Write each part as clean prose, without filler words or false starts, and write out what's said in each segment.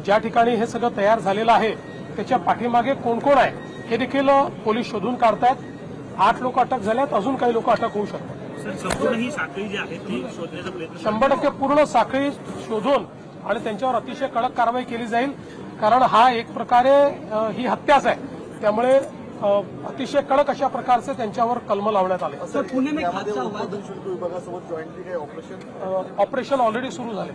ज्या ठिकाणी हे सगळं तयार झालेलं आहे त्याच्या पाठीमागे कोण कोण आहे हे देखील पोलीस शोधून काढतायत. 8 लोक अटक झाल्यात, अजून काही लोक अटक होऊ शकतात. सर, संपूर्ण ही साखळी जी आहे ती शोधण्याचा प्रयत्न 100% पूर्ण साखळी शोधून आणि त्यांच्यावर अतिशय कडक कारवाई केली जाईल. कारण हा एक प्रकारे ही हत्याच आहे, त्यामुळे अतिशय कडक अशा प्रकारचे त्यांच्यावर कलम लावण्यात आले. ऑपरेशन ऑलरेडी सुरू झाले.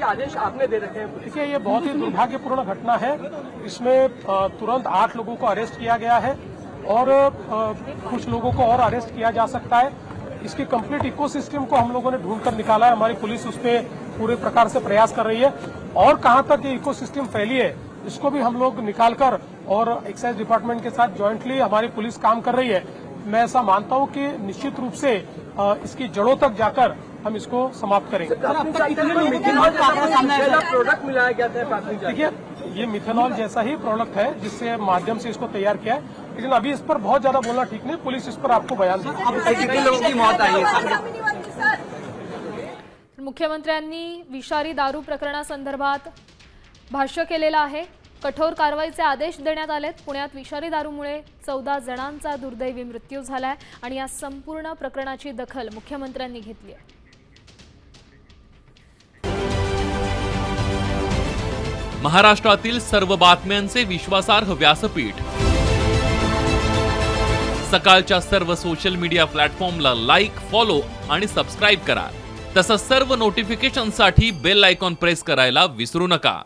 आदेश आपने दे रखे हैं. देखिए, ये बहुत ही दुर्भाग्यपूर्ण घटना है. इसमें तुरंत 8 लोगों को अरेस्ट किया गया है और कुछ लोगों को और अरेस्ट किया जा सकता है. इसकी कंप्लीट इकोसिस्टम को हम लोगों ने ढूंढकर निकाला है. हमारी पुलिस उस पर पूरे प्रकार से प्रयास कर रही है और कहां तक ये इकोसिस्टम फैली है इसको भी हम लोग निकालकर और एक्साइज डिपार्टमेंट के साथ जॉइंटली हमारी पुलिस काम कर रही है. मैं ऐसा मानता हूं कि निश्चित रूप से इसकी जड़ों तक जाकर हम इसको समाप्त करेंगे. प्रोडक्ट मिलाया गया था. देखिए, ये मिथेनॉल जैसा ही प्रोडक्ट है जिससे माध्यम से इसको तैयार किया है, लेकिन अभी इस पर बहुत ज्यादा बोलना ठीक नहीं. पुलिस इस पर आपको बयान देगी. कितने लोगों की मौत आई है? मुख्यमंत्र्यांनी विषारी दारू प्रकरणासंदर्भात भाष्य केलेलं आहे. कठोर कारवाईचे आदेश देण्यात आलेत. पुण्यात विषारी दारूमुळे 14 जणांचा दुर्दैवी मृत्यू झालाय आणि या संपूर्ण प्रकरणाची दखल मुख्यमंत्र्यांनी घेतली आहे. महाराष्ट्रातील सर्व बातम्यांचे विश्वासार्ह व्यासपीठ. सकाळच्या सर्व सोशल मीडिया प्लॅटफॉर्मला लाईक, फॉलो आणि सबस्क्राईब करा. तसंच सर्व नोटिफिकेशनसाठी बेल आयकॉन प्रेस करायला विसरू नका.